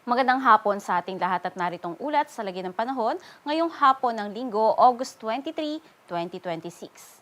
Magandang hapon sa ating lahat at naritong ulat sa lagi ng panahon ngayong hapon ng Linggo, August 23, 2026.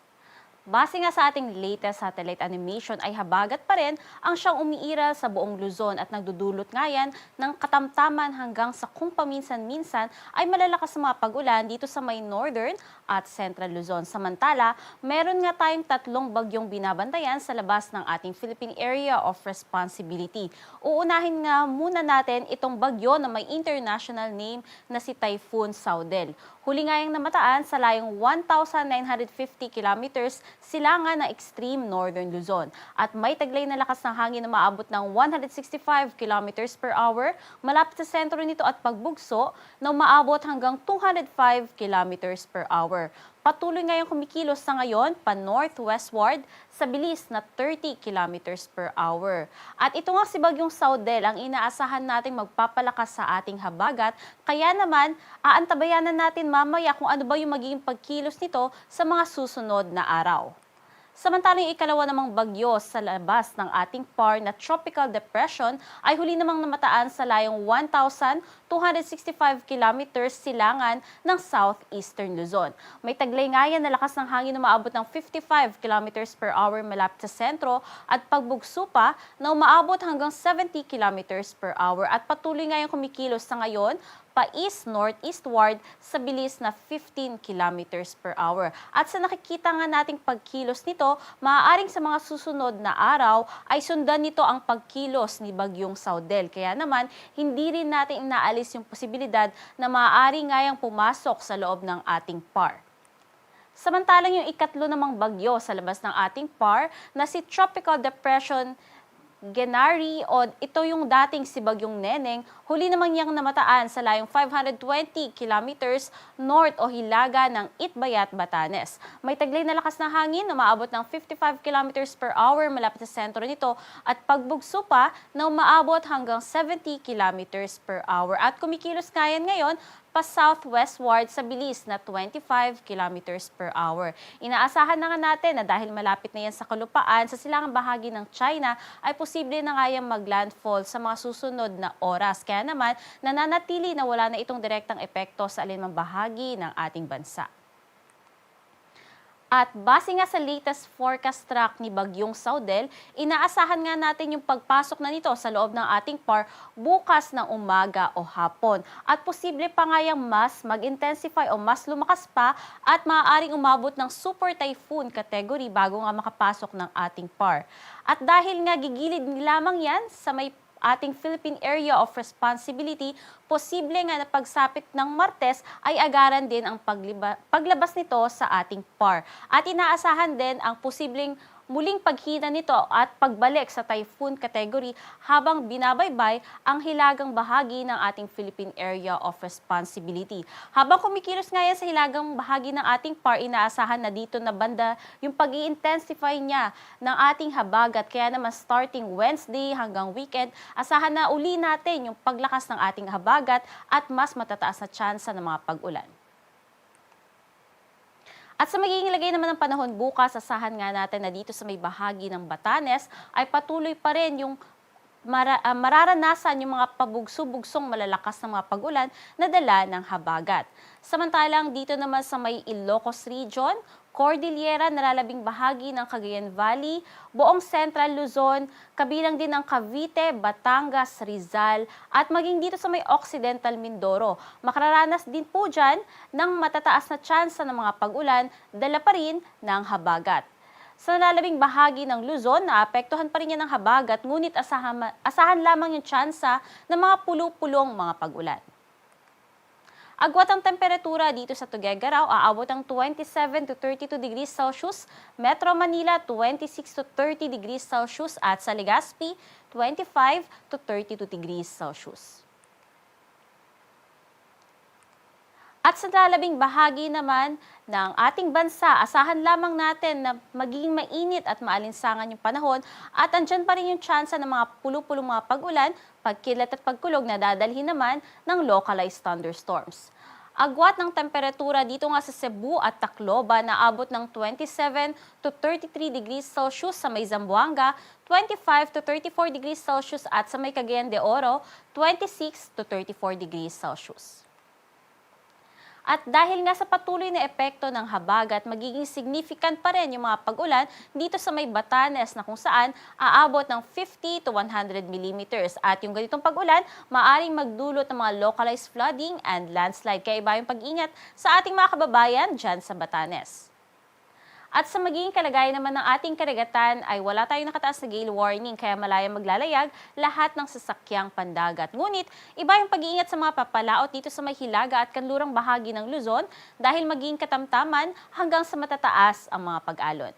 Base nga sa ating latest satellite animation ay habagat pa rin ang siyang umiiral sa buong Luzon at nagdudulot nga yan ng katamtaman hanggang sa kung paminsan-minsan ay malalakas na mga pag-ulan dito sa may northern at central Luzon. Samantala, meron nga tayong tatlong bagyong binabantayan sa labas ng ating Philippine Area of Responsibility. Uunahin nga muna natin itong bagyo na may international name na si Typhoon Saudel. Huli nga yung namataan sa layong 1,950 kilometers silangan ng extreme northern Luzon. At may taglay na lakas ng hangin na maabot ng 165 kilometers per hour malapit sa sentro nito at pagbugso na umaabot hanggang 205 kilometers per hour. Patuloy ngayong kumikilos sa ngayon pa-northwestward sa bilis na 30 kilometers per hour. At ito nga si Bagyong Saudel ang inaasahan nating magpapalakas sa ating habagat. Kaya naman, aantabayanan natin mamaya kung ano ba yung magiging pagkilos nito sa mga susunod na araw. Samantalang yung ikalawa namang bagyo sa labas ng ating PAR na Tropical Depression ay huli namang namataan sa layong 1,265 kilometers silangan ng southeastern Luzon. May taglay nga yan na lakas ng hangin na umaabot ng 55 kilometers per hour malapit sa sentro at pagbugso pa na umaabot hanggang 70 kilometers per hour at patuloy nga yung kumikilos sa ngayon pa-east-northeastward sa bilis na 15 kilometers per hour. At sa nakikita nga nating pagkilos nito, maaaring sa mga susunod na araw ay sundan nito ang pagkilos ni Bagyong Saudel. Kaya naman, hindi rin natin inaalis yung posibilidad na maaari nga yang pumasok sa loob ng ating PAR. Samantalang yung ikatlo namang bagyo sa labas ng ating PAR na si Tropical Depression Genari o ito yung dating si Bagyong Neneng, huli naman niyang namataan sa layong 520 kilometers north o hilaga ng Itbayat, Batanes. May taglay na lakas ng hangin na umaabot ng 55 kilometers per hour malapit sa sentro nito at pagbugso pa na umaabot hanggang 70 kilometers per hour. At kumikilos ngayon pa-southwestward sa bilis na 25 kilometers per hour. Inaasahan na nga natin na dahil malapit na yan sa kalupaan sa silangang bahagi ng China ay posible na nga yung maglandfall sa mga susunod na oras. Kaya naman, nananatili na wala na itong direktang epekto sa alinmang bahagi ng ating bansa. At base nga sa latest forecast track ni Bagyong Saudel, inaasahan nga natin yung pagpasok na nito sa loob ng ating PAR bukas ng umaga o hapon. At posible pa nga yung mas mag-intensify o mas lumakas pa at maaaring umabot ng super typhoon category bago nga makapasok ng ating PAR. At dahil nga gigilid lamang yan sa may ating Philippine Area of Responsibility, posible nga na pagsapit ng Martes ay agaran din ang paglabas nito sa ating PAR. At inaasahan din ang posibleng muling paghina nito at pagbalik sa typhoon category habang binabaybay ang hilagang bahagi ng ating Philippine Area of Responsibility. Habang kumikilos nga yan sa hilagang bahagi ng ating PAR, inaasahan na dito na banda yung pag-i-intensify niya ng ating habagat. Kaya naman starting Wednesday hanggang weekend, asahan na uli natin yung paglakas ng ating habagat at mas matataas na tsansa ng mga pag-ulan. At sa magiging lagay naman ng panahon bukas, asahan nga natin na dito sa may bahagi ng Batanes ay patuloy pa rin yung mararanasan yung mga pabugso-bugsong malalakas na mga pag-ulan na dala ng habagat. Samantalang dito naman sa may Ilocos Region, Cordillera, nalalabing bahagi ng Cagayan Valley, buong Central Luzon, kabilang din ang Cavite, Batangas, Rizal, at maging dito sa may Occidental Mindoro. Makararanas din po dyan ng matataas na tsansa ng mga pag-ulan, dala pa rin ng habagat. Sa nalalabing bahagi ng Luzon, naapektuhan pa rin yan ng habagat, ngunit asahan lamang yung tsansa ng mga pulo-pulong mga pag-ulan. Agwat ang temperatura dito sa Tuguegarao, aabot ang 27 to 32 degrees Celsius, Metro Manila 26 to 30 degrees Celsius at sa Legazpi 25 to 32 degrees Celsius. At sa lalabing bahagi naman ng ating bansa, asahan lamang natin na magiging mainit at maalinsangan yung panahon at andyan pa rin yung tsansa ng mga pulo-pulong mga pag-ulan, pagkilat at pagkulog na dadalhin naman ng localized thunderstorms. Agwat ng temperatura dito nga sa Cebu at Tacloban na abot ng 27 to 33 degrees Celsius sa may Zamboanga, 25 to 34 degrees Celsius at sa may Cagayan de Oro, 26 to 34 degrees Celsius. At dahil nga sa patuloy na epekto ng habagat, magiging significant pa rin yung mga pag-ulan dito sa may Batanes na kung saan aabot ng 50 to 100 millimeters. At yung ganitong pag-ulan, maaaring magdulot ng mga localized flooding and landslide. Kaya iba yung pag-ingat sa ating mga kababayan dyan sa Batanes. At sa magiging kalagayan naman ng ating karagatan ay wala tayong nakataas na gale warning kaya malayang maglalayag lahat ng sasakyang pandagat. Ngunit iba yung pag-iingat sa mga papalaot dito sa may hilaga at kanlurang bahagi ng Luzon dahil magiging katamtaman hanggang sa matataas ang mga pag-alon.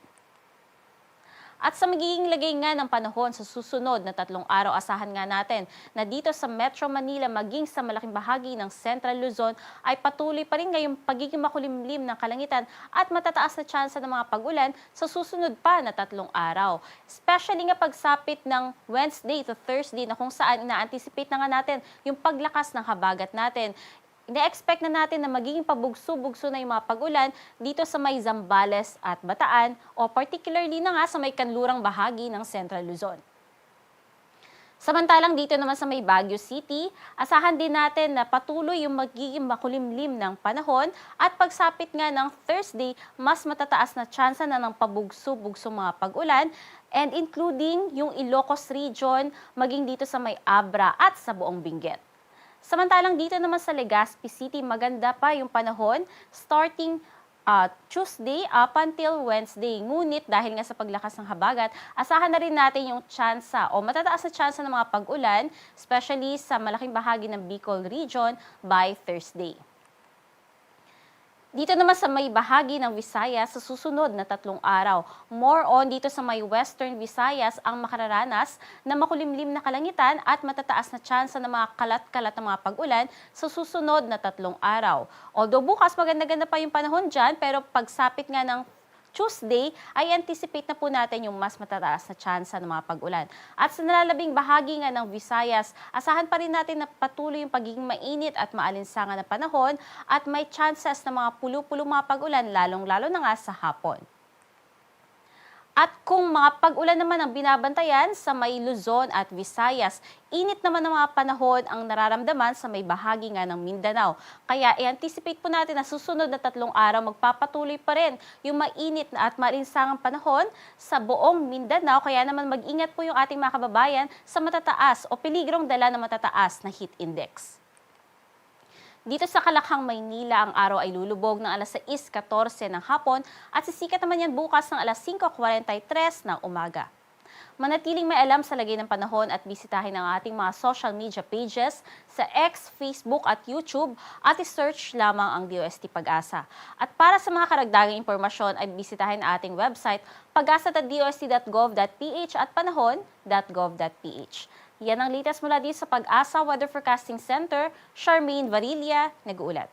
At sa magiging lagay nga ng panahon sa susunod na 3 araw, asahan nga natin na dito sa Metro Manila maging sa malaking bahagi ng Central Luzon ay patuloy pa rin ngayong pagiging makulimlim ng kalangitan at matataas na tsansa ng mga pag-ulan sa susunod pa na 3 araw. Especially nga pagsapit ng Wednesday to Thursday na kung saan ina-anticipate na nga natin yung paglakas ng habagat natin. Ina-expect na natin na magiging pabugso-bugso na yung mga pag-ulan dito sa may Zambales at Bataan o particularly na nga sa may kanlurang bahagi ng Central Luzon. Samantalang dito naman sa may Baguio City, asahan din natin na patuloy yung magiging makulimlim ng panahon at pagsapit nga ng Thursday, mas matataas na tsansa na ng pabugso-bugso mga pag-ulan and including yung Ilocos Region, maging dito sa may Abra at sa buong Benguet. Samantalang dito naman sa Legazpi City, maganda pa yung panahon starting Tuesday up until Wednesday. Ngunit dahil nga sa paglakas ng habagat, asahan na rin natin yung tsansa o matataas na tsansa ng mga pag-ulan, especially sa malaking bahagi ng Bicol Region by Thursday. Dito naman sa may bahagi ng Visayas sa susunod na 3 araw. More on dito sa may Western Visayas ang makararanas na makulimlim na kalangitan at matataas na tsansa ng mga kalat-kalat na mga pag-ulan sa susunod na 3 araw. Although bukas maganda-ganda pa yung panahon dyan, pero pagsapit nga ng Tuesday ay anticipate na po natin yung mas matataas na tsansa ng mga pag-ulan. At sa nalalabing bahagi nga ng Visayas, asahan pa rin natin na patuloy yung pagiging mainit at maalinsangan na panahon at may chances na mga pulo-pulo mga pag-ulan lalong-lalo na nga sa hapon. At kung mga pag-ulan naman ang binabantayan sa may Luzon at Visayas, init naman ng mga panahon ang nararamdaman sa may bahagi nga ng Mindanao. Kaya i-anticipate po natin na susunod na 3 araw magpapatuloy pa rin yung mainit na at malinsangang panahon sa buong Mindanao. Kaya naman mag-ingat po yung ating mga kababayan sa matataas o peligrong dala ng matataas na heat index. Dito sa Kalakhang, Maynila, ang araw ay lulubog ng alas 6:14 ng hapon at sisikat naman yan bukas ng alas 5:43 ng umaga. Manatiling may alam sa lagay ng panahon at bisitahin ang ating mga social media pages sa X, Facebook at YouTube at i-search lamang ang DOST Pag-asa. At para sa mga karagdagang impormasyon ay bisitahin ang ating website pagasa.dost.gov.ph at panahon.gov.ph. Yan ang latest mula dito sa Pag-asa Weather Forecasting Center. Charmaine Varilla, nag-uulat.